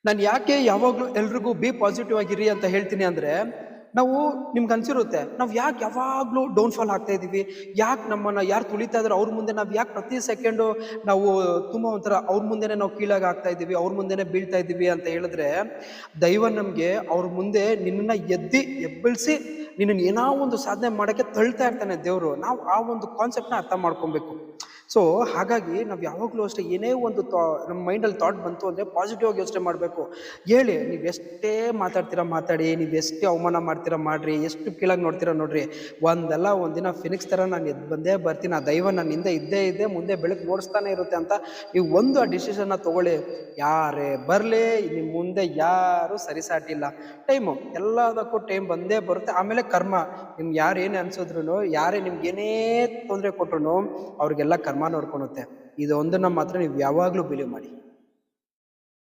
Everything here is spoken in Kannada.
ನಾನು ಯಾಕೆ ಯಾವಾಗಲೂ ಎಲ್ರಿಗೂ ಬಿ ಪಾಸಿಟಿವ್ ಆಗಿರಿ ಅಂತ ಹೇಳ್ತೀನಿ ಅಂದರೆ, ನಾವು ನಿಮ್ಗೆ ಅನ್ಸಿರುತ್ತೆ ನಾವು ಯಾಕೆ ಯಾವಾಗಲೂ ಡೌನ್ಫಾಲ್ ಆಗ್ತಾ ಇದ್ದೀವಿ, ಯಾಕೆ ನಮ್ಮನ್ನು ಯಾರು ತುಳಿತಾ ಇದ್ದಾರೆ ಅವ್ರ ಮುಂದೆ ನಾವು ಯಾಕೆ ಪ್ರತಿ ಸೆಕೆಂಡು ನಾವು ತುಂಬ ಒಂಥರ ಅವ್ರ ಮುಂದೆನೇ ನಾವು ಕೀಳಾಗಿ ಆಗ್ತಾ ಇದ್ದೀವಿ, ಅವ್ರ ಮುಂದೆನೇ ಬೀಳ್ತಾ ಇದ್ದೀವಿ ಅಂತ ಹೇಳಿದ್ರೆ, ದೈವ ನಮಗೆ ಅವ್ರ ಮುಂದೆ ನಿನ್ನನ್ನು ಎಬ್ಬಿಳಿಸಿ ನಿನ್ನನ್ನು ಏನೋ ಒಂದು ಸಾಧನೆ ಮಾಡೋಕ್ಕೆ ತಳ್ತಾ ಇರ್ತಾನೆ ದೇವರು. ನಾವು ಆ ಒಂದು ಕಾನ್ಸೆಪ್ಟ್ನ ಅರ್ಥ ಮಾಡ್ಕೊಬೇಕು. ಸೊ ಹಾಗಾಗಿ ನಾವು ಯಾವಾಗಲೂ ಅಷ್ಟೇ ಏನೇ ಒಂದು ನಮ್ಮ ಮೈಂಡಲ್ಲಿ ಥಾಟ್ ಬಂತು ಅಂದರೆ ಪಾಸಿಟಿವ್ ಆಗಿ ಯೋಚನೆ ಮಾಡಬೇಕು. ಹೇಳಿ, ನೀವು ಎಷ್ಟೇ ಮಾತಾಡ್ತೀರಾ ಮಾತಾಡಿ, ನೀವು ಎಷ್ಟೇ ಅವಮಾನ ಮಾಡ್ತೀರಾ ಮಾಡಿರಿ, ಎಷ್ಟು ಕೀಳಾಗಿ ನೋಡ್ತೀರಾ ನೋಡ್ರಿ, ಒಂದಲ್ಲ ಒಂದಿನ ಫಿನಿಕ್ಸ್ ಥರ ನಾನು ಎದ್ದು ಬಂದೇ ಬರ್ತೀನಿ, ಆ ದೈವ ನನ್ನ ಹಿಂದೆ ಇದ್ದೇ ಮುಂದೆ ಬೆಳಕು ನೋಡಿಸ್ತಾನೆ ಇರುತ್ತೆ ಅಂತ ನೀವು ಒಂದು ಆ ಡಿಸಿಷನ್ನ ತೊಗೊಳ್ಳಿ. ಯಾರೇ ಬರಲಿ ನಿಮ್ಮ ಮುಂದೆ ಯಾರೂ ಸರಿಸಾಟಿಲ್ಲ. ಟೈಮು ಎಲ್ಲದಕ್ಕೂ ಟೈಮ್ ಬಂದೇ ಬರುತ್ತೆ. ಆಮೇಲೆ ಕರ್ಮ, ನಿಮ್ಗೆ ಯಾರು ಏನೇ ಅನ್ಸಿದ್ರು, ಯಾರೇ ನಿಮ್ಗೆ ಏನೇ ತೊಂದರೆ ಕೊಟ್ರು ಅವ್ರಿಗೆಲ್ಲ ಕರ್ಮ ನೋಡ್ಕೊಳುತ್ತೆ. ಇದು ಒಂದನ್ನು ಮಾತ್ರ ನೀವು ಯಾವಾಗಲೂ ಬಿಲೀವ್ ಮಾಡಿ.